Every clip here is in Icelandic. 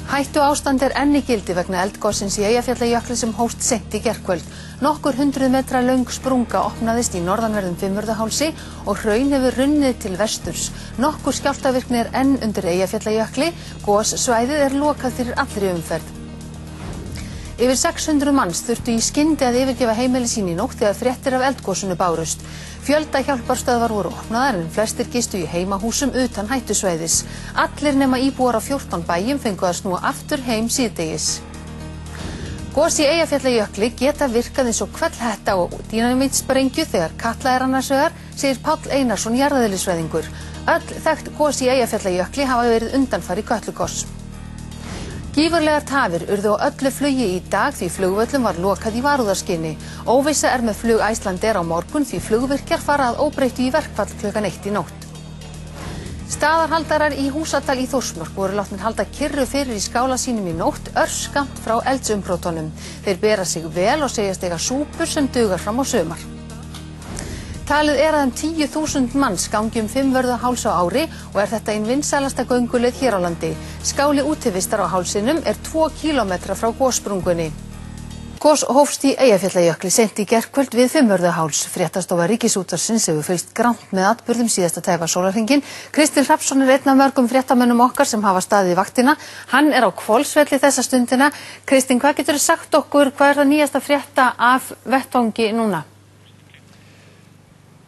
Hættuástand enn í gildi vegna eldgossins í Eyjafjallajökli sem hófst seint í gærkvöld. Nokkur 100 metra löng sprunga opnaðist í norðanverðum Fimmvörðuhálsi og hraun hefur runnið til vesturs. Nokkur skjálftavirkni enn undir Eyjafjallajökli. Gossvæðið lokað fyrir allri umferð. Yfir 600 manns þurftu í skyndi að yfirgefa heimili sín í nótt þegar fréttir af eldgosinu bárust. Fjölda hjálparstöðvar voru opnaðar en flestir gistu í heimahúsum utan hættusvæðis. Allir nema íbúar á 14 bæjum fengu að snúa aftur heim síðdegis. Gos í Eyjafjallajökli geta virkað eins og hvellhetta og dínamítsprengju þegar Katla annars vegar, segir Páll Einarsson jarðeðlisfræðingur. Öll þekkt gos í Eyjafjallajökli hafa verið undanfari Kötlugoss. Gífurlegar tafir urðu á öllu flugi í dag því flugvöllum var lokað í varúðarskyni. Óvissa með flug Icelandair á morgun því flugvirkjar fara að óbreyttu í verkfall klukkan 1 í nótt. Staðarhaldarar í Húsadal í Þórsmörk voru látnir halda kyrru fyrir í skála sínum í nótt örskammt frá eldsumbrotunum. Þeir bera sig vel og segjast eiga súpur sem dugar fram á sumar. Talið að 10.000 manns gangi Fimmvörðuháls á ári og þetta ein vinsælasta gönguleið hér á landi. Skáli útivistar á hálsinum 2 kílómetra frá gossprungunni. Gos hófst í Eyjafjallajökli seint í gærkvöld við Fimmvörðuháls. Fréttastofa Ríkisútvarpsins hefur fylgst grannt með atburðum síðasta tæpa sólarhringinn. Kristinn Hrafnsson einn af mörgum fréttamönnum okkar sem hafa staðið vaktina. Hann á Hvolsvelli þessa stundina. Kristinn, hvað geturðu sagt okkur, hvað það nýjasta frétta af vettvangi núna?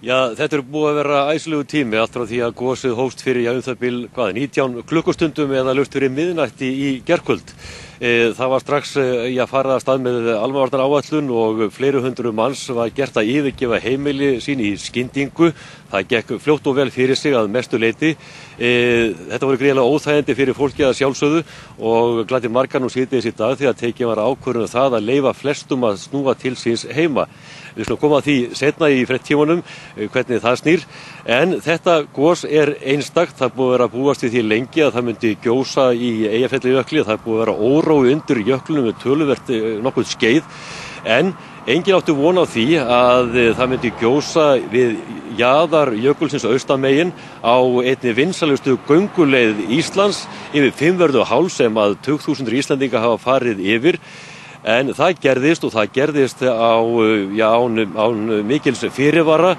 Já, þetta búið að vera æsilegu tími allt frá því að gosið hófst fyrir það bil 19 klukkustundum eða laust fyrir miðnætti í gærkvöld. Það var strax að fara að stað með almannavarnaáætlun og fleiri hundruð manns var gert að yfirgefa heimili sín í skyndingu. Það gekk fljótt og vel fyrir sig að mestu leyti. Þetta voru gríðarlega óþægindi fyrir fólki að sjálfsögðu og gladdi margar nú síðdegis í dag þegar tekin var ákvörðun það að leyfa flestum að snúa til síns heima. Við skulum koma að því seinna í fréttatímanum hvernig það snýr. En þetta gos einstakt. Það búið að vera búast við því lengi að það myndi gjósa í Eyjafjallajökli. Það búið að vera órói undir jöklunum með töluvert nokkuð skeið. En enginn átti von á því að það myndi gjósa við jaðar jökulsins austamegin á einni vinsælustu gönguleið Íslands yfir Fimmvörðuháls sem að 20.000 Íslendinga hafa farið yfir. En það gerðist og það gerðist án mikils fyrirvara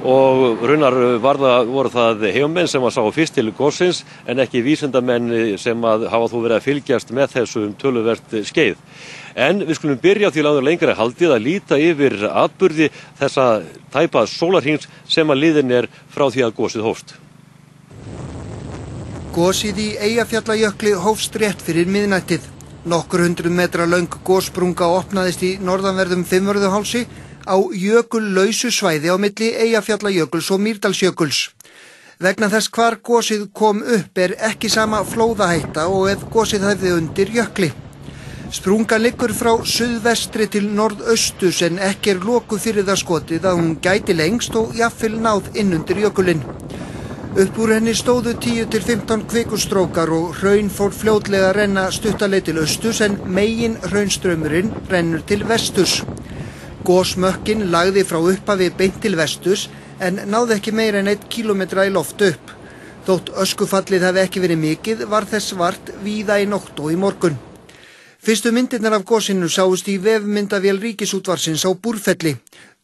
og raunar voru það heimamenn sem að sá fyrst til gossins en ekki vísindamenn sem að hafa þó verið að fylgjast með þessum töluvert skeið. En við skulum byrja því áður lengra haldið að líta yfir atburði þessa tæpa sólarhrings sem að liðin frá því að gosið hófst. Gosið í Eyjafjallajökli hófst rétt fyrir miðnættið. Nokkur 100 metra löng gossprunga opnaðist í norðanverðum Fimmvörðuhálsi á jökullausu svæði á milli Eyjafjallajökuls og Mýrdalsjökuls. Vegna þess hvar gosið kom upp ekki sama flóðahætta og ef gosið hefði undir jökli. Sprungan liggur frá suðvestri til norðausturs en ekki lokuð fyrir það skotið að hún gæti lengst og jafnvel náð inn undir jökulinn. Upp úr henni stóðu 10 til 15 kvikustrókar og hraun fór fljótlega að renna stuttaleið til austurs en megin hraunstraumurinn rennur til vesturs. Gosmökkinn lagði frá upphafi beint til vesturs en náði ekki meira en 1 kílómetra í loft upp. Þótt öskufallið hafi ekki verið mikið var þess vart víða í nótt og í morgun. Fyrstu myndirnar af gosinu sáust í vefmyndavél Ríkisútvarpsins á Búrfelli.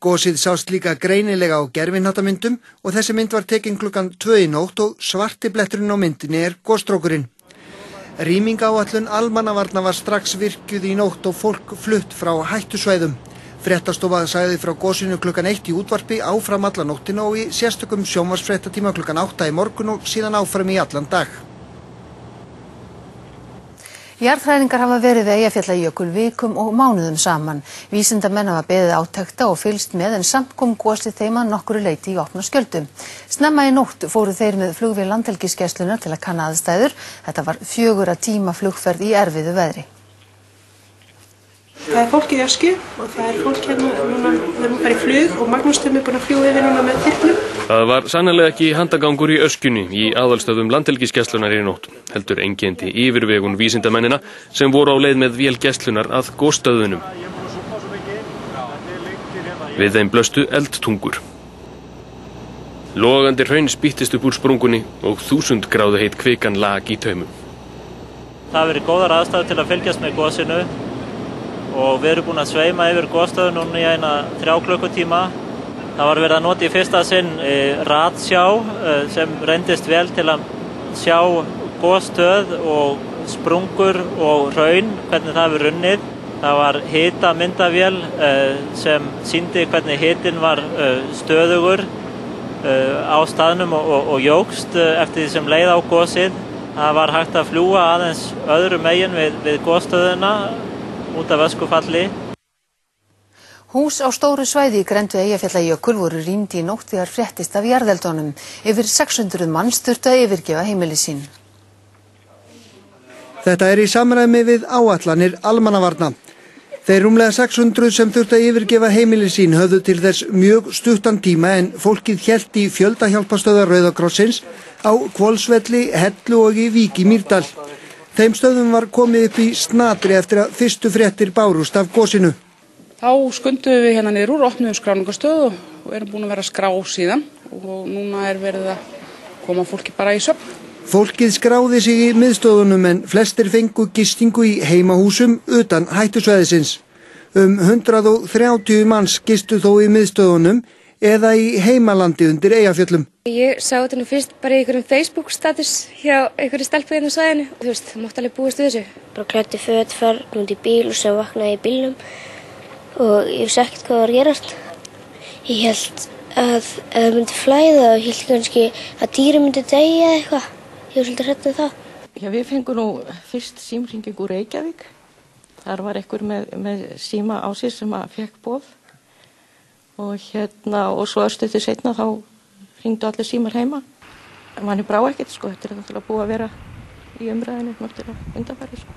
Gosið sást líka greinilega á gervihnattamyndum og þessi mynd var tekin klukkan 2 í nótt og svarti bletturinn á myndinni gosstrókurinn. Rýmingaáætlun almannavarna var strax virkjuð í nótt og fólk flutt frá hættusvæðum. Fréttastofa sagði frá gosinu klukkan 1 í útvarpi áfram alla nóttina og í sérstökum sjónvarpsfréttatíma klukkan 8 í morgun og síðan áfram í allan dag. Jarðhræringar hafa verið við Eyjafjallajökul vikum og mánuðum saman. Vísindamenn hafa beðið átekta og fylgst með en samt kom gosið þeim að nokkru leyti í opna skjöldu. Snemma í nótt fóru þeir með flugvél Landhelgisgæslunnar til að kanna aðstæður. Þetta var 4 tíma flugferð í erfiðu veðri. Það fólk í öskju og það fólk hérna núna, við erum bara í flug og Magnús er búin að fljúga yfir núna með þyrlu. Það var sannarlega ekki handagangur í öskjunni í aðalstöðvum Landhelgisgæslunnar í nótt, heldur einkenndi yfirvegun vísindamennina sem voru á leið með vél gæslunnar að gosstöðvunum. Við þeim blöstu eldtungur. Logandi hraun spýttist upp úr sprungunni og 1000 gráðu heit kvikan lag í taumum. Það hafa verið góðar aðstæður til að fylgjast með gosinu og við erum búin að sveima yfir gosstöðu núna í 3 klukkutíma. Það var verið að nota í fyrsta sinn ratsjá sem reyndist vel til að sjá gosstöð og sprungur og hraun, hvernig það hefur runnið. Það var hitamyndavél sem sýndi hvernig hitin var stöðugur á staðnum og jókst eftir því sem leið á gosið. Það var hægt að fljúga aðeins öðru megin við gosstöðuna út af öskufalli. Hús á stóru svæði í grennd við Eyjafjallajökul voru rýmd í nótt þegar fréttist af jarðeldunum. Yfir 600 manns þurftu að yfirgefa heimili sín. Þetta í samræmi við áætlanir almannavarna. Þeir rúmlega 600 sem þurftu að yfirgefa heimili sín höfðu til þess mjög stuttan tíma en fólkið hélt í fjöldahjálparstöðvar Rauða krossins á Hvolsvelli, Hellu og í Vík í Mýrdal. Þeim stöðum var komið upp í snatri eftir að fyrstu fréttir bárust af gosinu. Þá skundum við hérna niður úr, opnuðum skráningarstöð og erum búin að vera að skrá síðan og núna verið að koma fólki bara í söfn. Fólkið skráði sig í miðstöðunum en flestir fengu gistingu í heimahúsum utan hættusvæðisins. 130 manns gistu þó í miðstöðunum eða í heimalandi undir Eyjafjöllum. Ég sá þetta nú fyrst bara í einhverjum Facebook status hjá einhverju stelpu hérna á svæðinu og það mátti alveg búast við þessu. Bara klæddi föt, fer út í bíl og svo vaknaði í bílnum og ég vissi ekkert hvað var að gerast. Ég held að það myndi flæða og ég held kannski að dýri myndi deyja eða eitthvað. Ég var svolítið hrædd það. Já, við fengum nú fyrst símhringingu úr Reykjavík. Þar var einhver með síma á sér sem að fekk boð. Og svo örstuðið seinna þá hringdu allir símar heima. En manni brá ekkert, sko. Þetta náttúrulega búið að vera í umræðinu náttúrulega undanfarið, sko.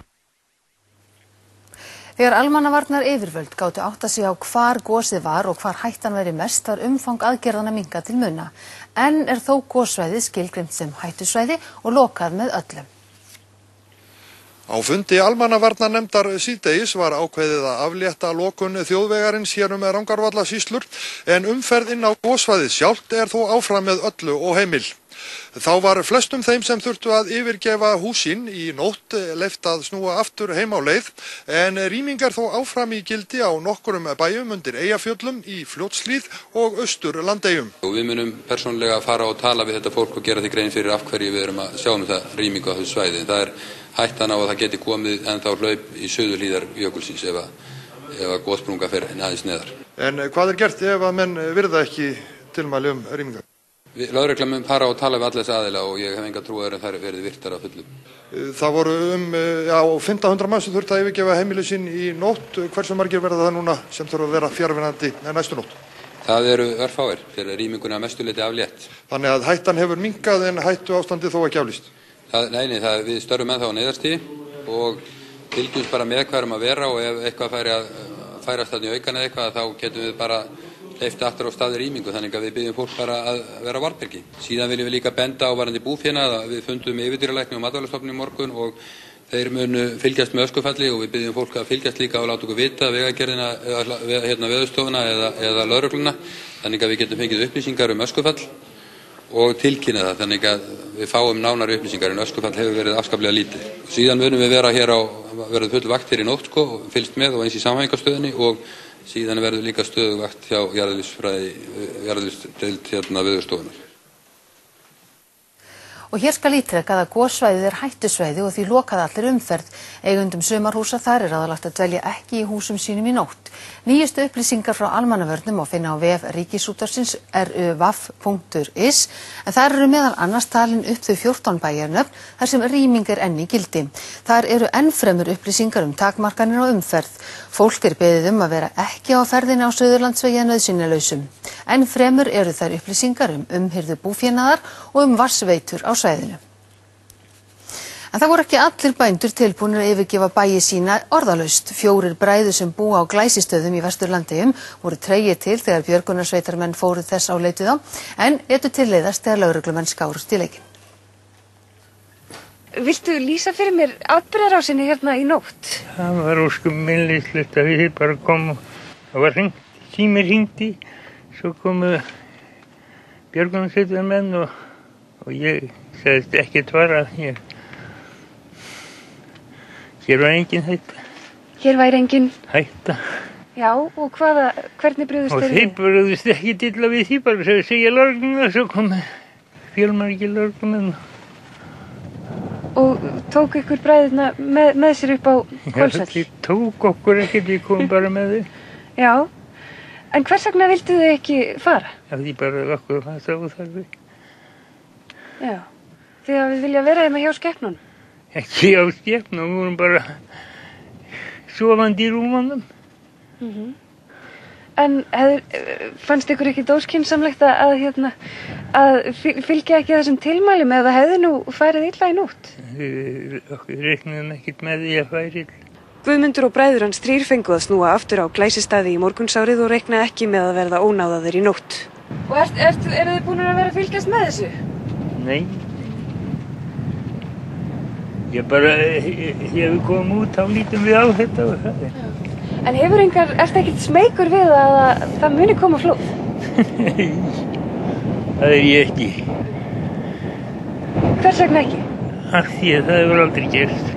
Þegar almannavarnar yfirvöld gátu átta sig á hvar gosið var og hvar hættan væri mest var umfang aðgerðanna minnkað til muna. En þó gossvæðið skilgreint sem hættusvæði og lokað með öllu. Á fundi almannavarnanefndar síðdegis var ákveðið að aflétta lokun þjóðvegarins hér Rangárvallasýslur en umferð inn á gossvæðið sjálft þó áfram með öllu og heimil. Þá var flestum þeim sem þurftu að yfirgefa húsin í nótt leyft að snúa aftur heim á leið en rýmingar þó áfram í gildi á nokkurum bæjum undir Eyjafjöllum í Fljótshlíð og austur Landeyjum. Við munum persónulega fara og tala við þetta fólk og gera því grein fyrir af hverju við erum að sjá þetta rýmingu á þessu svæði. Það hættan á að það geti komið ennþá hlaup í suðurhlíðar jökulsins ef að gossprunga fer aðeins neðar. En hvað gert ef að menn virða ekki tilmæli rýmingar? Lögreglan mun fara og tala við alla þessa aðila og ég hef enga trú að þær verið virtar að fullu. Það voru 1500 manns sem þurftu að yfirgefa heimili sín í nótt. Hversu margir verða það núna sem þurfa að vera fjarvinandi næstu nótt? Það eru örfáir þegar rýminguna mestu leyti aflétt. Þannig að hættan hefur minnkað en hættu ástandi þó ekki aflýst? Nei, við störfum ennþá á neyðarstigi og fylgjumst bara með hvað erum að vera og ef eitthvað færi að færast þarna í aukan eða eitthvað þá getum við bara hleypt aftur á staði rýmingu þannig að við byggjum fólk bara að vera á varðbergi. Síðan viljum við líka benda á varðandi búfénað að við fundum yfirdýralækni og matvælastofnun í morgun og þeir munu fylgjast með öskufalli og við byggjum fólk að fylgjast líka og láta okkur vita vegagerðina, veðurstofuna eða lögregluna þannig að við getum fengið upplýsingar öskufall og tilkynna það þannig að við fáum nánari upplýsingar en öskufall hefur verið afskaplega lítið. Síðan munum við vera hér verið full vakt hér í nótt og fylgst með og eins í samhæfingarstöðinni og síðan verður líka stöðuvakt hjá jarðlífsdeild veðurstofunnar. Og hér skal ítrekað að gossvæðið hættusvæði og því lokað allir umferð. Eigendum sumarhúsa þar aðalagt að dvelja ekki í húsum sínum í nótt. Nýjustu upplýsingar frá almannavörnum má finna á vef Ríkisútvarpsins ruvaf.is en þar eru meðal annars talin upp þau 14 bæjarnöfn þar sem rýming enn í gildi. Þar eru enn fremur upplýsingar takmarkanir á umferð. Fólk beðið að vera ekki á ferðinni á Suðurlandsvegi að nauðsynjalausum. Enn fremur eru þær upplýsingar umhirðu búfénaðar og vatnsveitur á svæðinu. En það voru ekki allir bændur tilbúnir að yfirgefa bæi sína orðalaust. 4 bræður sem búa á Glæsistöðum í Vesturlandeyjum voru tregið til þegar björgunarsveitarmenn fóru þess á leitið á, en létu til leiðast þegar lögreglumenn skárust í leikinn. Viltu lýsa fyrir mér atburðarásinni hérna í nótt? Það var óskum minnlislegt að við bara komum. Það var símir hringdi, svo komu björgunarsveitarmenn og ég sagðist ekkert var að ég Hér var engin hætta. Hér væri engin Hætta. Já, og hvernig brugðust Og þeir þeir brugðust ekki illa við því, bara segja lögreglunni og svo kom fjölmargir lögreglumenn. Og tók ykkur bræðurna með sér upp á Hvolsvöll? Já, þeir tók okkur ekkert, við komum bara með þau. Já, en hvers vegna vildu þau ekki fara? Já, því bara okkur það sá þarf. Já, þið hafið viljað vera hérna hjá skepnunum? Ekki hjá skepnunum, við vorum bara sofandi í rúmanum. En fannst ykkur ekki óskynsamlegt að fylgja ekki þessum tilmælum eða hefði nú farið illa í nótt? Okkur reiknaðum ekkert með því að færi illa. Guðmundur og bræður hans 3 fengu að snúa aftur á Glæsistaði í morgunsárið og reikna ekki með að verða ónáðaðir í nótt. Og eru þið búin að vera að fylgjast með þessu? Nei. Ég hef komið út, þá lítum við á þetta og það. En ertu ekkert smeykur við að það muni koma flóð? Nei, það ég ekki. Hvers vegna ekki? Af því að það hefur aldrei gerst.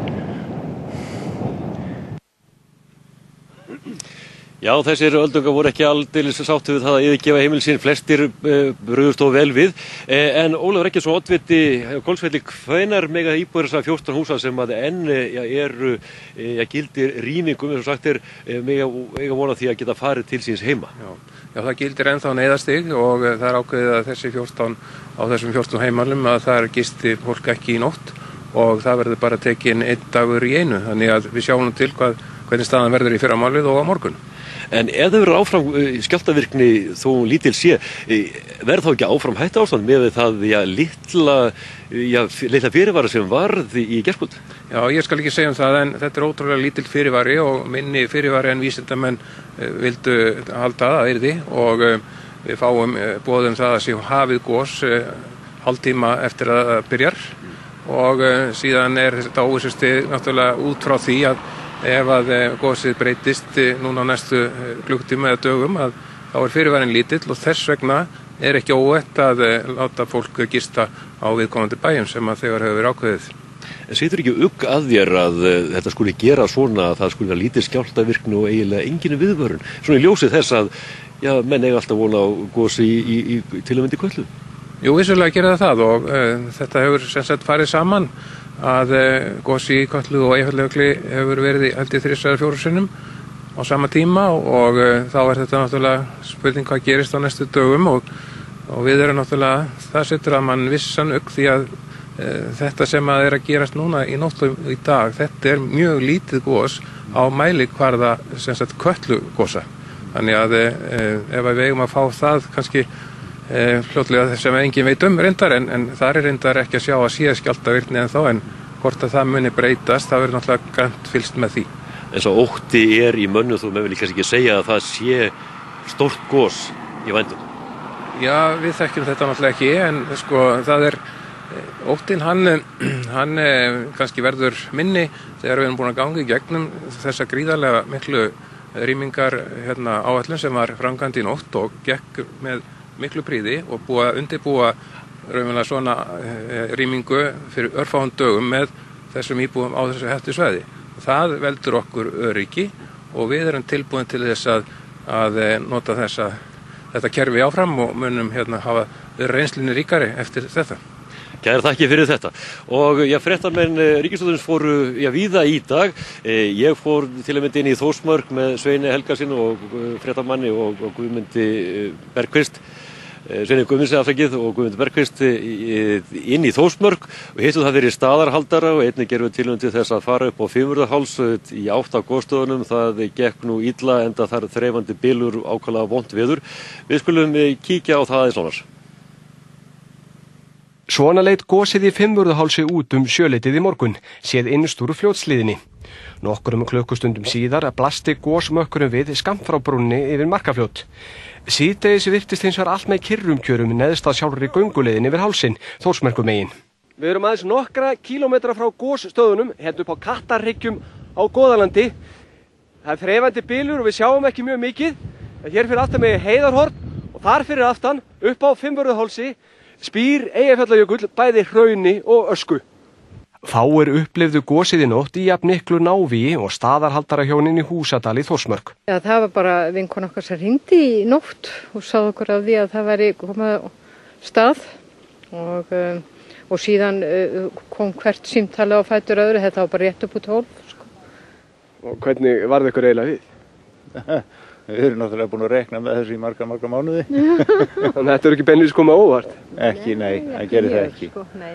Já, þessir öldungar voru ekki aldeilis sáttu við það að yfirgefa heimili sín, flestir brugðust þó vel við. En Ólafur Eggertsson, oddviti Hvolsvelli, hvenær mega íbúar þessara 14 húsa sem að enn eru gildir rýmingum, eins og sagt mega vona því að geta farið til síns heima? Já, það gildir ennþá neyðarstig og það er ákveðið að þessum 14 heimalum að það gisti fólk ekki í nótt og það verður bara tekinn 1 dagur í einu. Þannig að við sjáum til hvernig staðan verður í fyrramálið og á morgun. En ef það verður áfram skjálftavirkni þó lítil sé, verður þá ekki áfram hætta ástand með það litla fyrirvara sem varð í gærkvöld? Já, ég skal ekki segja það, en þetta er ótrúlega lítill fyrirvari og minni fyrirvari en vísindamenn vildu halda að yrði og við fáum boðum það að sé hafið gos hálftíma eftir að byrjar og síðan er þetta óvissustig náttúrulega út frá því að ef að gosið breytist núna á næstu klukktíma eða dögum þá er fyrirvarin lítill og þess vegna er ekki óætt að láta fólk gista á viðkomandi bæjum sem að þegar hefur verið ákveðið. En setur ekki ugg að þér að þetta skuli gera svona að það skuli vera lítið skjálftavirkni og eiginlega engin viðvörun? Svona í ljósið þess að menn eiga alltaf vona á gosi í til að myndi Kötlu? Jú, vissulega gera það og þetta hefur sem sagt farið saman að gosi í Kötlu og Eyjafjallajökli hefur verið held ég 3-4 sinnum á sama tíma og þá er þetta náttúrulega spurning hvað gerist á næstu dögum og við erum náttúrulega, það setur að mann vissan ugg því að þetta sem að er að gerast núna í nótt og í dag, þetta er mjög lítið gos á mælikvarða sem sagt Kötlugosa. Þannig að ef við eigum að fá það kannski fljótlega sem engin veit reyndar en það er reyndar ekki að sjá að sé skjálftavirkni ennþá en hvort að það muni breytast, það verður náttúrulega grannt fylgst með því. En svo ótti er í mönnum, þú með vil kannski ekki segja að það sé stórt gos í vændum? Já, við þekkjum þetta náttúrulega ekki en sko það er óttinn hann kannski verður minni þegar við erum búin að ganga í gegnum þessa gríðarlega miklu rýmingar áætlun sem var framkvæmd í nótt og gekk með miklu prýði og búið að undirbúa raunverulega svona rýmingu fyrir örfáum dögum með þessum íbúum á þessu hættusvæði. Það veldur okkur öryggi og við erum tilbúin til þess að nota þetta kerfi áfram og munum hafa reynslunni ríkari eftir þetta. Kærar þakkir fyrir þetta. Og fréttamenn ríkisstjórnarinnar fóru víða í dag. Ég fór til að mynda inn í Þórsmörk með Sveini Helgasyni og fréttamanni og Guðmundi Bergqvist. Sveini Guðmunds og Guðmundi Bergqvist inn í Þórsmörk og hittum það fyrir staðarhaldara og einnig gerum við tilhönd til þess að fara upp á Fimmvörðuháls í átt af gosstöðunum. Það gekk nú illa enda þar þreifandi bylur ákaflega vont veður. Við skulum kíkja á það aðeins nánar. Svona leit gosið í Fimmvörðuhálsi út sjöleytið í morgun, séð innst úr fljótshlíðinni. Nokkrum klukkustundum síðar blasti gosmökkurinn við skammt frá brúnni yfir Markafljót. Síðdegis virtist hins vegar allt með kyrrum kjörum neðst að sjálfri gönguleiðin yfir hálsinn, Þórsmerkumegin. Við erum aðeins nokkra kílómetra frá gosstöðunum, hérna upp á Kattarhryggjum á Goðalandi. Það er þreifandi bylur og við sjáum ekki mjög mikið. Hér fyrir aftan með Heiðarhorn og þar fyrir aftan upp á Fimmvörðuhálsi spýr Eyjafjallajökull bæði hrauni og ösku. Fáir upplifðu gosið í nótt í jafn miklu návígi og staðarhaldarahjónin í Húsadal í Þórsmörk. Já, það var bara vinkona okkar sem hringdi í nótt og sagði okkur af því að það væri komið stað og síðan kom hvert símtali á fætur öðru, þetta var bara rétt upp úr 12. Sko. Og hvernig varð ykkur eiginlega við? Við erum náttúrulega búin að rekna með þessu í marga mánuði. Þannig að þetta ekki beinlínis komið á óvart? Ekki, nei, það gerir það ekki. Sko, nei.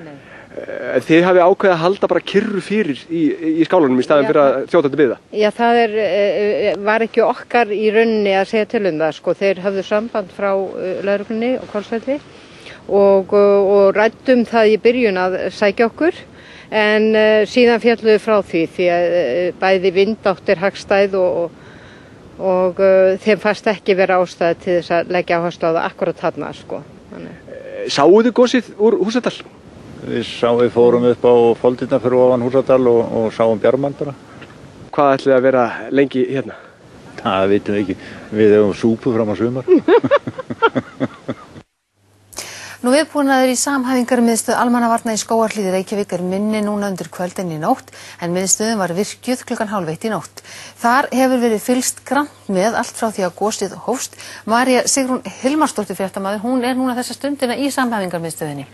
Þið hafið ákveðið að halda bara kyrru fyrir í skálanum í staðin fyrir að þjóta við það? Já, það var ekki okkar í rauninni að segja til það. Sko. Þeir hafðu samband frá lögreglunni og Hvolsvelli og ræddum það í byrjun að sækja okkur en síðan fjalluðu frá því að bæði vindáttir hagstæð og þeim fannst ekki vera ástæði til þess að leggja áherslu á það akkurat þarna. Sko. Sáuðu gosið úr Húsadal? Við fórum upp á foldina fyrir ofan Húsadal og sáum Bjarmann bara. Hvað ætlið að vera lengi hérna? Það vitum við ekki. Við hefum súpu fram á sumar. Nú viðbúnaður í samhæfingarmiðstöð almannavarna í Skógarhlíð Reykjavík minni núna undir kvöldin í nótt en miðstöðin var virkjuð 12:30 í nótt. Þar hefur verið fylgst grannt með allt frá því að gosið hófst. María Sigrún Hilmarsdóttir fréttamaður, hún núna þessa stundina í samhæfingarmiðstöðinni.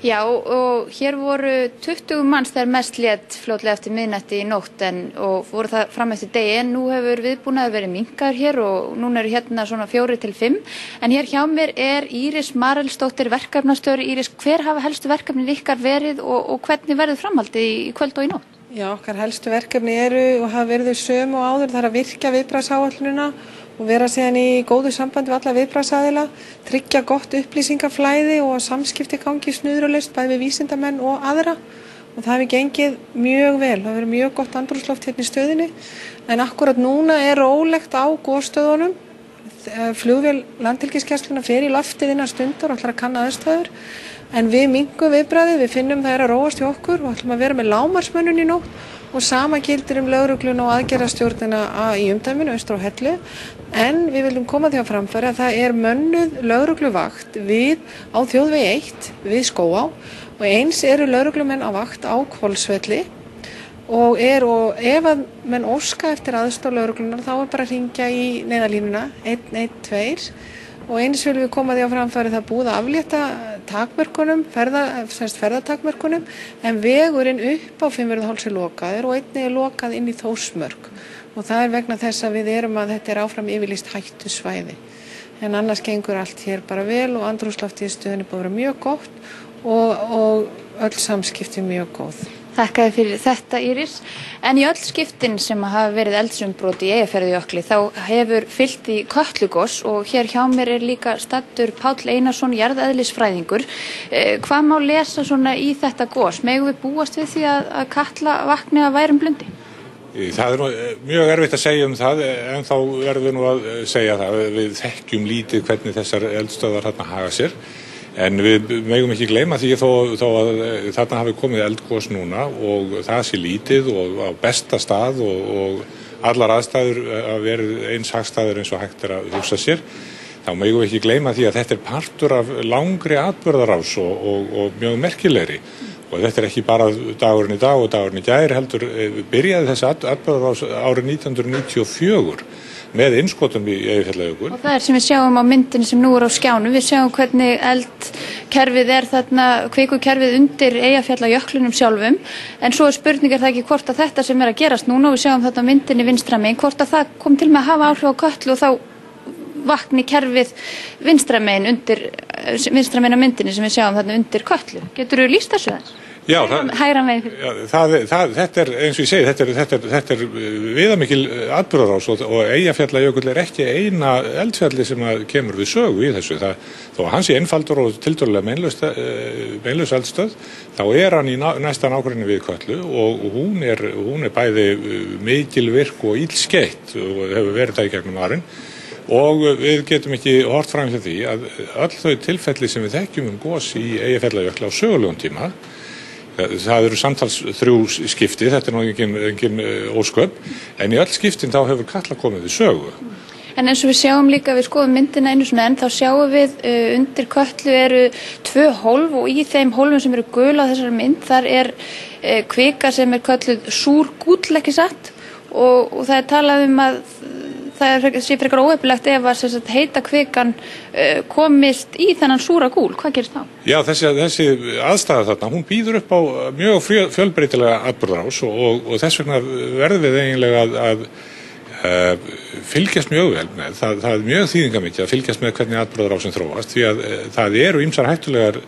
Já, og hér voru 20 manns þegar mest lét fljótlega eftir miðnætti í nótt og voru það fram eftir degi en nú hefur viðbúnaður verið minnkaður hér og núna eru hérna svona 4 til 5 en hér hjá mér Íris Marelsdóttir verkefnastjóri. Íris, hver hafa helstu verkefnin ykkar verið og hvernig verður framhaldið í kvöld og í nótt? Já, okkar helstu verkefni eru og hafa verið sömu og áður, það er að virkja viðbragðsáætlunina og vera síðan í góðu sambandi við alla viðbragðsaðila, tryggja gott upplýsingaflæði og samskipti gangi snuðrulaust bæði við vísindamenn og aðra og það hefur gengið mjög vel, það hefur verið mjög gott andrúmsloft hérna í stöðinni en akkurat núna er rólegt á gosstöðunum, flugvél Landhelgisgæslunnar fer í loftið innan stundar og ætlar að kanna aðstæður en við minkum viðbragðið, við finnum það er að róast hjá okkur og ætlum að vera með lágmarksmönnun í nótt og sama gildir lögregluna og aðgerðastjórnina í umdæminu austur á Hellu en við viljum koma því á framfæri að það er mönnuð lögregluvakt á þjóðvegi 1 við Skógá og eins eru lögreglumenn á vakt á Hvolsvelli og ef að menn óska eftir aðstoð lögreglunar þá er bara að hringja í neyðarlínuna 112 og eins viljum við koma því á framfæri það búið að aflétta takmörkunum, ferðatakmörkunum en vegurinn upp á Fimmvörðuhálsi lokaður og einnig er lokað inn í Þórsmörk og það er vegna þess að við erum að þetta er áfram yfirlýst hættusvæði en annars gengur allt hér bara vel og andrúmsloftið í stöðinni búið að vera mjög gott og öll samskipti mjög góð. Þakka þér fyrir þetta, Íris. En í öll skiptin sem hafa verið eldsumbrot í Eyjafjarðarjökli þá hefur fylgt í Kötlugos og hér hjá mér er líka staddur Páll Einarsson, jarðeðlisfræðingur. Hvað má lesa svona í þetta gos? Megum við búast við því að Katla vakni að værum blundi? Það er mjög erfitt að segja það en þá verðum við nú að segja það. Við þekkjum lítið hvernig þessar eldstöðvar þarna haga sér. En við megum ekki gleyma því þó að þarna hafi komið eldgos núna og það sé lítið og á besta stað og allar aðstæður að verið eins hagstæður eins og hægt er að hugsa sér. Þá megum við ekki gleyma því að þetta er partur af langri atburðarás og mjög merkilegri. Og þetta er ekki bara dagurinn í dag og dagurinn í gær heldur byrjaði þessi atburðarás árið 1994. Með innskotum í Eyjafjallajökul. Og það er sem við sjáum á myndinni sem nú er á skjánum. Við sjáum hvernig eldkerfið er þarna, kvikukerfið undir Eyjafjallajöklunum sjálfum. En svo er spurning það ekki hvort að þetta sem er að gerast núna og við sjáum þetta á myndinni vinstra megin, hvort að það kom til með að hafa áhrif á Kötlu og þá vakni kerfið vinstra megin á myndinni sem við sjáum þarna undir Kötlu. Geturðu lýst þessu þess? Já, þetta er eins og ég segi, þetta er viðamikil atburðarás og Eyjafjallajökull er ekki eina eldfjalli sem kemur við sögu í þessu. Þó að hann sé einfaldur og tiltölulega meinlaus eldstöð, þá er hann í næsta nágrenni við Kötlu og hún er bæði mikilvirk og illskeytt og hefur verið það í gegnum árin. Og við getum ekki hort fram hjá því að öll þau tilfelli sem við þekkjum gos í Eyjafjallajökli á sögulegum tíma, það eru samtals 3 skipti, þetta er nú engin ósköp, en í öll skiptin þá hefur Katla komið við sögu. En eins og við sjáum líka, við skoðum myndina einu svona, en þá sjáum við undir Kötlu eru 2 hólf og í þeim hólfum sem eru gul á þessari mynd, þar kvika sem kölluð súr gúll, ekki satt, og það talað að það sé frekar óheppilegt ef að heita kvikan komist í þennan súra gúl. Hvað gerist þá? Já, þessi aðstæða þarna, hún býður upp á mjög fjölbreytilega atburðarás og þess vegna verðum við eiginlega að fylgjast mjög vel með. Það mjög þýðingamikið að fylgjast með hvernig atburðarásin þróast, því að það eru ýmsar hættulegar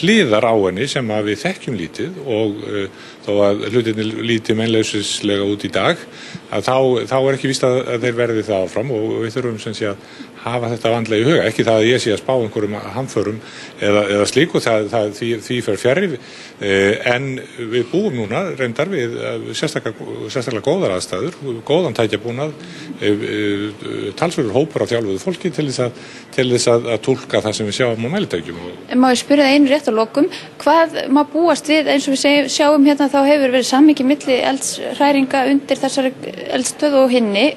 hliðar á henni sem að við þekkjum lítið og þó að hlutirnir líti meinleysislega út í dag að þá ekki víst að þeir verði það áfram og við þurfum sem sé að hafa þetta vandlega í huga, ekki það að ég sé að spá einhverjum hamförum eða slíku, því fer fjarri, en við búum núna reyndar við sérstaklega góðar aðstæður, góðan tækjabúnað, talsverður hópur af þjálfuðu fólki til þess að túlka það sem við sjáum á mælitækjum. Má ég spyrja það einu rétt að lokum, hvað má búast við, eins og við sjáum hérna þá hefur verið samhengi milli eldshræringa undir þessari eldstöð og hinni,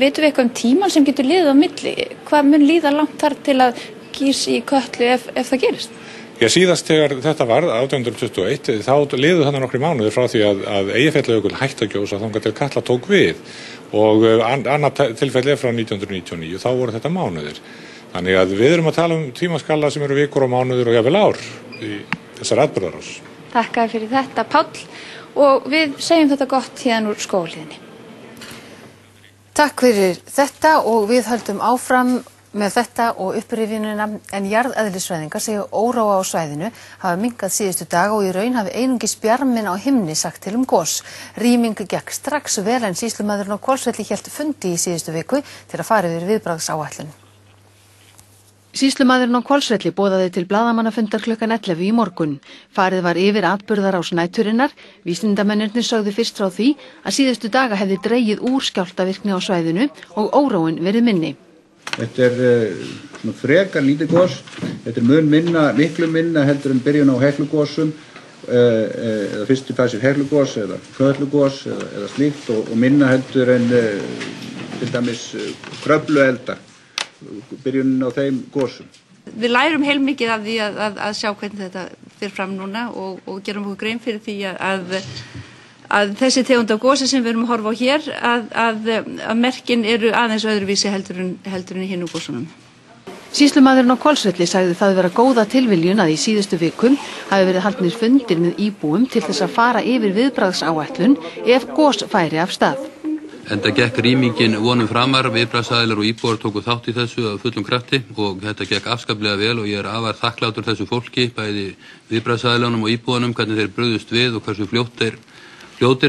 vitum við eitthvað tímann sem getur liðið á milli? Hvað mun líða langt þar til að gýs í Kötlu ef það gerist? Já, síðast þegar þetta var 1821 þá liðu þarna nokkrir mánuðir frá því að Eyjafjallajökull hætti að gjósa þangað til Katla tók við og annað tilfelli frá 1999, þá voru þetta mánuðir. Þannig að við erum að tala tímaskala sem eru vikur og mánuðir og jafnvel ár í þessar atburðarás. Takk fyrir þetta, Páll, og við segjum þetta gott hérna úr skóliðinni. Takk fyrir þetta og við höldum áfram með þetta og upprifjunina, en jarðeðlisfræðingar segja óróa á svæðinu hafa minnkað síðustu daga og í raun hafi einungis bjarminn á himni sagt til gos. Rýming gekk strax vel en sýslumaðurinn á Hvolsvelli hélt fundi í síðustu viku til að fara yfir viðbragðsáætlun. Sýslumaðurinn á Hvolsvelli boðaði til blaðamannafundar klukkan 11 í morgun. Farið var yfir atburðarás næturinnar. Vísindamennirnir sögðu fyrst frá því að síðustu daga hefði dregið úr skjálftavirkni á svæðinu og óróinn verið minni. Þetta svona frekar lítið gos. Þetta miklu minna heldur en byrjun á Heklugosum, eða fyrstu fæsir Heklugos eða Kötlugos eða slíkt og minna heldur en til dæmis Kröflueldar. Byrjunin á þeim gosum. Við lærum heilmikið af því að sjá hvernig þetta fer fram núna og gerum okkur grein fyrir því að þessi tegund af gosi sem við erum að horfa á hér að merkin eru aðeins öðruvísi heldur en í hinum gosunum. Sýslumaðurinn á Hvolsvelli sagði það vera góða tilviljun að í síðustu vikum hafi verið haldnir fundir með íbúum til þess að fara yfir viðbragðsáætlun ef gos færi af stað. Enda gekk rýmingin vonum framar, viðbragðsaðilar og íbúar tóku þátt í þessu af fullum krafti og þetta gekk afskaplega vel og ég afar þakklátur þessu fólki, bæði viðbragðsaðilunum og íbúanum, hvernig þeir brugðust við og hversu fljótir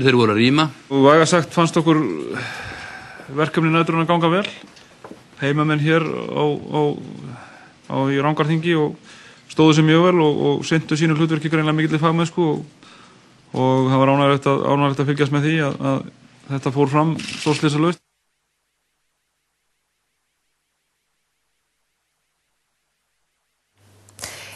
þeir voru að rýma. Og væga sagt fannst okkur verkefni næturinnar ganga vel. Heimamenn hér í Rangárþingi og stóðu sig mjög vel og sinntu sínu hlutverki greinilega mikilli fagmennsku og það var ánægilegt að fylgjast með því að þetta fór fram stórslysalaust.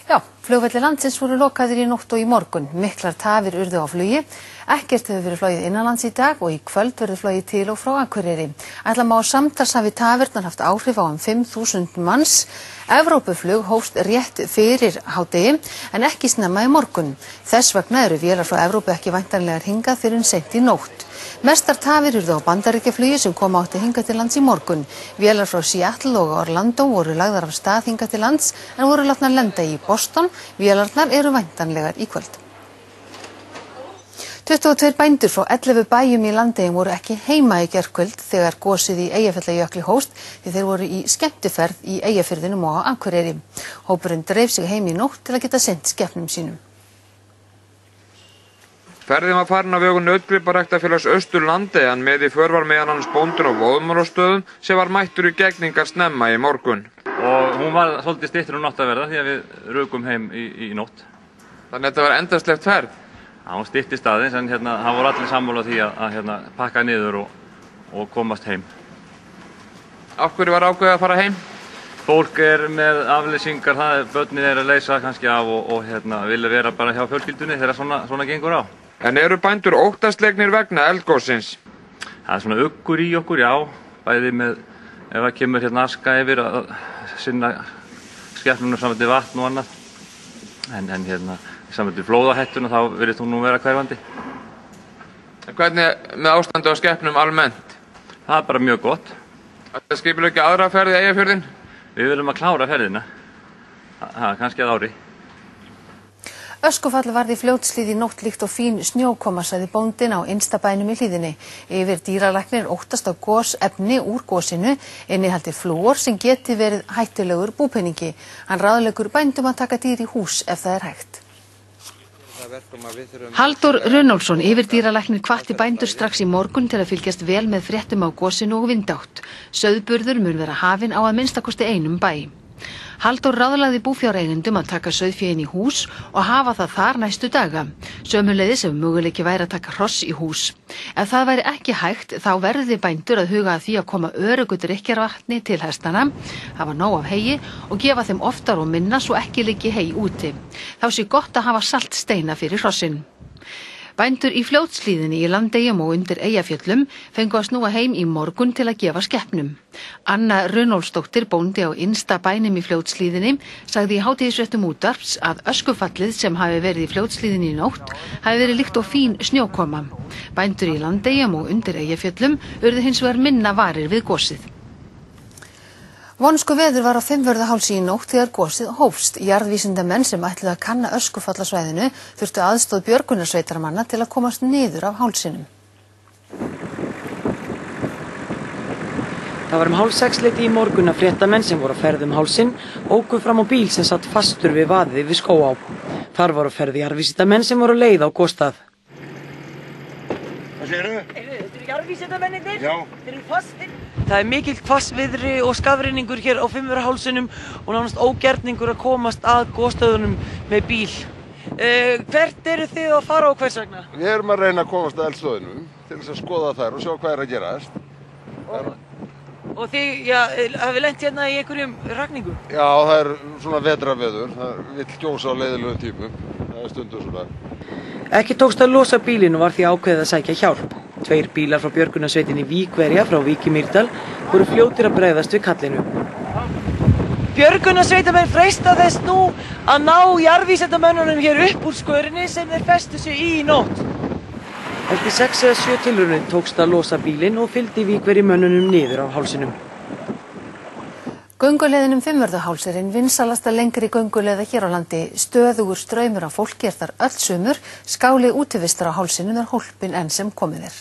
Já, flugvellir landsins voru lokaðir í nótt og í morgun. Miklar tafir urðu á flugi. Ekkert hefur verið flogið innanlands í dag og í kvöld verður flogið til og frá Akureyri. Ætla má samtals hafi tafirnar haft áhrif á 5.000 manns. Evrópuflug hófst rétt fyrir hádegi en ekki snemma í morgun. Þess vegna eru vélar frá Evrópu ekki væntanlegar hingað fyrr en seint í nótt. Mestar tafir urðu á Bandaríkjaflugi sem kom átti hingað til lands í morgun. Vélar frá Seattle og Orlando voru lagðar af stað hingað til lands en voru látnar lenda í Boston. Vélarnar eru væntanlegar í kvöld. 22 bændur frá 11 bæjum í Landeyjum voru ekki heima í gærkvöld þegar gosið í Eyjafjallajökli hófst því þeir voru í skemmtiferð í Eyjafirðinum og á Akureyri. Hópurinn dreif sig heim í nótt til að geta sinnt skepnum sínum. Ferðin var farin á vegum Nautgriparæktarfélags Austur-Landeyja en með í för var meðal annars bóndinn á Voðumalastöðum sem var mættur í gegningar snemma í morgun. Og hún var svolítið styttri nótt að verða því að við rukum heim í nótt. Þannig að þetta var endastlegt ferð? Já, hún styttist aðeins en það voru allir sammála því að pakka niður og komast heim. Af hverju var ákveðið að fara heim? Fólk með afleysingar, börnin að leysa kannski af og vilja vera bara hjá fjölskyldunni þegar svona gengur á. En eru bændur óttaslegnir vegna eldgossins? Það svona uggur í okkur, já, bæði með ef það kemur hérna aska yfir að sinna skepnunum saman til vatn og annað. En hérna saman til flóðahættuna þá virðist hún nú vera hverfandi. Hvernig með ástandi á skepnum almennt? Það bara mjög gott. Það skipuleggja aðra ferð í Eyjafjörðinn? Við verðum að klára ferðina. Kannski að ári. Öskufall varð í Fljótshlíð í nótt líkt og fín snjókoma, sagði bóndinn á innsta bænum í hlíðinni. Yfir dýralæknir óttast að gosefni úr gosinu innihaldi flúor sem geti verið hættulegur búpeningi. Hann ráðleggur bændum að taka dýr í hús ef það er hægt. Halldór Runólfsson, yfirdýralæknir, hvatti bændur strax í morgun til að fylgjast vel með fréttum á gosinu og vindátt. Sauðburður mun vera hafinn á að minnstakosti einum bæ. Halldór ráðlagði búfjáreigendum að taka sauðfé inn í hús og hafa það þar næstu daga. Sömuleiðis ef möguleiki væri að taka hross í hús. Ef það væri ekki hægt þá verði bændur að huga að því að koma öruggu drykkjarvatni til hestana, hafa nóg af heyi og gefa þeim oftar og minna svo ekki liggi hey úti. Þá sé gott að hafa saltsteina fyrir hrossin. Bændur í Fljótshlíðinni í Landeyjum og undir Eyjafjöllum fengu að snúa heim í morgun til að gefa skepnum. Anna Runólfsdóttir, bóndi á innsta bænum í Fljótshlíðinni, sagði í hátíðisfréttum útvarps að öskufallið sem hafi verið í Fljótshlíðinni í nótt hafi verið líkt og fín snjókoma. Bændur í Landeyjum og undir Eyjafjöllum urðu hins vegar minna varir við gosið. Vonsku veður var á Fimmvörðuhálsi í nótt þegar gosið hófst. Jarðvísindamenn sem ætluðu að kanna öskufall á svæðinu þurftu aðstoð björgunarsveitarmanna til að komast niður af hálsinum. Það var 5:30 í morgun að fréttamenn sem voru á ferð hálsinn óku fram á bíl sem satt fastur við vaðið við Skóá. Þar voru á ferð jarðvísindamenn sem voru á leið á gosstað. Hvað segirðu? Þetta eru jarðvísindamennirnir? Já. Þeir eru fastir. Það er mikill hvassviðri og skafrenningur hér á Fimmvörðuhálsinum og nánast ógerningur að komast að gosstöðunum með bíl. Hvert eru þið að fara og hvers vegna? Við erum að reyna að komast að eldstöðunum til þess að skoða þær og sjá hvað er að gerast. Og þið, hafið lent hérna í einhverjum hragningu? Já, það er svona vetrarveður. Það vill gjósa á leiðilegum tímum. Það er stundur svona. Ekki tókst að losa bílinn og var því ákveðið að sækja hjálp. 2 bílar frá björgunarsveitinni Víkverja frá Vík í Mýrdal voru fljótir að bregðast við kallinu. Björgunarsveitamenn freista þess nú að ná jarðvísindamönnunum hér upp úr skörinni sem þeir festu sig í nótt. Eftir 6 eða 7 tilraunir tókst að losa bílinn og fylgdi Víkverjamönnunum niður á hálsinum. Gönguleiðin Fimmvörðuháls er ein vinsalasta lengri gönguleiða hér á landi. Stöðugur straumur af fólki er þar öll sumur. Skáli útivistar á hálsinum er hólpin enn sem komið er.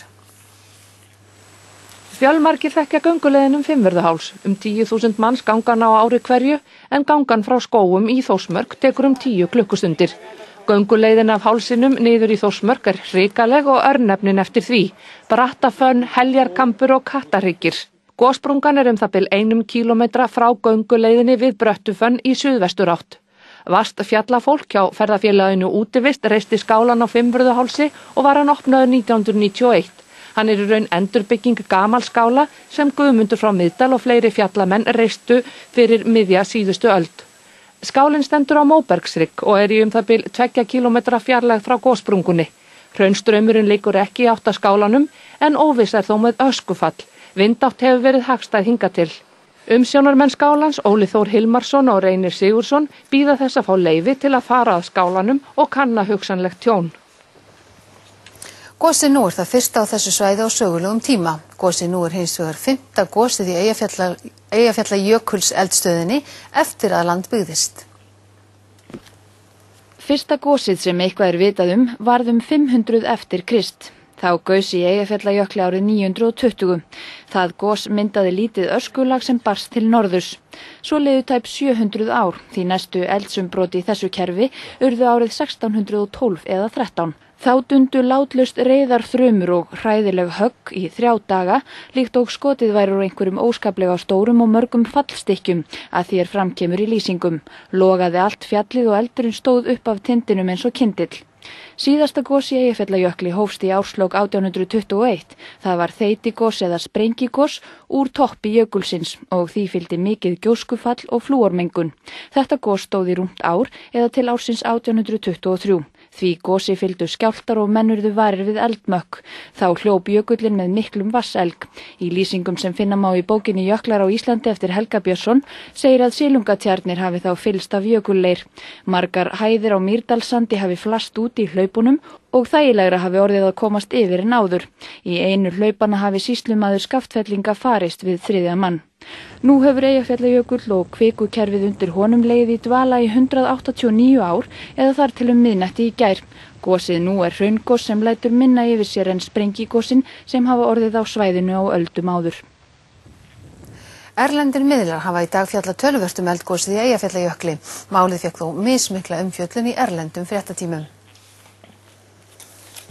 Fjölmargir þekkja gönguleiðin Fimmvörðuháls. 10.000 manns gangan á ári hverju en gangan frá Skógum í Þórsmörk tekur 10 klukkustundir. Gönguleiðin af hálsinum niður í Þórsmörk er hrikaleg og örnefnin eftir því. Brattafönn, heljarkambur og kattarhryggir. Gossprungan er það bil 1 kílómetra frá gönguleiðinni við Bröttufönn í suðvesturátt. Vast fjallafólk hjá ferðafélaginu Útivist reisti skálan á Fimmvörðuhálsi og var hann opnaður 1991. Hann er í raun endurbygging gamalskála sem Guðmundur frá Miðdal og fleiri fjallamenn reistu fyrir miðja síðustu öld. Skálinn stendur á Móbergshrygg og er í það bil 2 kílómetra fjarlægð frá gossprungunni. Hraunstraumurinn liggur ekki í átt að skálanum en óviss er þó með öskufall. Vindátt hefur verið hagstæð hingað til. Umsjónarmenn skálans Óli Þór Hilmarsson og Reynir Sigurðsson bíða þess að fá leyfi til að fara að skálanum og kanna hugsanlegt tjón. Gosið nú er það fyrsta á þessu svæði á sögulegum tíma. Gosið nú er hins vegar 5. gosið í Eyjafjallajökulseldstöðinni eftir að land byggðist. Fyrsta gosið sem eitthvað er vitað varð 500 eftir Krist. Þá gaus í Eyjafjallajökli árið 920. Það gos myndaði lítið öskulag sem barst til norðurs. Svo liðu tæp 700 ár því næstu eldsumbroti í þessu kerfi urðu árið 1612 eða 13. Þá dundu látlaust reiðar þrumur og hræðileg högg í 3 daga líkt og skotið væri úr einhverjum óskaplega stórum og mörgum fallstykkjum að því framkemur í lýsingum. Logaði allt fjallið og eldurinn stóð upp af tindinum eins og kyndill. Síðasta gos í Eyjafjallajökli hófst í árslok 1821. Það var þeytigos eða sprengigos úr toppi jökulsins og því fylgdi mikið gjóskufall og flúormengun. Þetta gos stóð í rúmt ár eða til ársins 1823. Því gosi fylgdu skjálftar og menn urðu varir við eldmökk. Þá hljóp jökullinn með miklum vatnselg. Í lýsingum sem finna má í bókinni Jöklar á Íslandi eftir Helga Björnsson segir að silungatjarnir hafi þá fyllst af jökulleir. Margar hæðir á Mýrdalssandi hafi flast út í hlaupunum og þægilegra hafi orðið að komast yfir en áður. Í einu hlaupana hafi sýslumaður Skaftfellinga farist við 3. mann. Nú hefur Eyjafjallajökull og kvikukerfið undir honum legið í dvala í 189 ár eða þar til miðnætti í gær. Gosið nú hraungos sem lætur minna yfir sér en sprengigosin sem hafa orðið á svæðinu á öldum áður. Erlendir miðlar hafa í dag fjallað töluvert eldgosið í Eyjafjallajökli. Málið fékk þó mismikla umfjöllun í erlendum fréttatímum.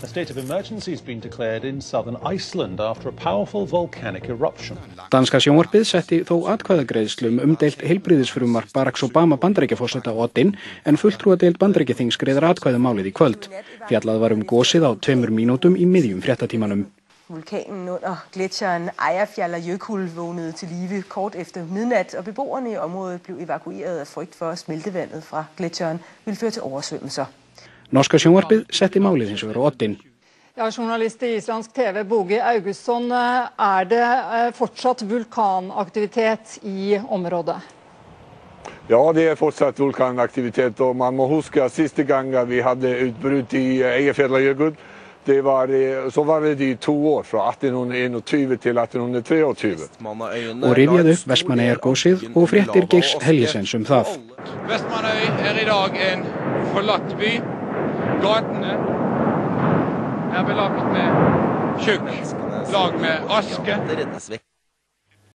A state of emergency has been declared in southern Iceland after a powerful volcanic eruption. Danska sjónvarpið setti þó atkvæðagreiðslu umdeilt heilbrigðisfrumvarp Baracks Obama Bandaríkjaforseta á oddinn en fulltrúadeild Bandaríkjaþings greiðir atkvæði málið í kvöld. Fjallað var gosið á 2 mínútum í miðjum fréttatímanum. Vulkanen under gletsjeren Eyjafjallajökull vågnede til live kort efter midnat, og beboerne i området blev evakueret af frygt for at smeltevandet fra gletsjeren ville føre til oversvømmelser. Norska sjónvarpið setti málið hins vegar á oddinn. Ja, journalist i islandsk TV Bogi Augustsson, det fortsatt vulkanaktivitet i området? Ja, det fortsatt vulkanaktivitet, och man må huska sista gången vi hade utbrott i Eyjafjallajökull. Så var det i 2 år, från 1821 till 1823. Og rifjaði upp Vestmannaeyjargosið og fréttir Geirs Helgesens það. Vestmannaey i dag en forlatt by. Gatene belagt med tjukk lag med aske.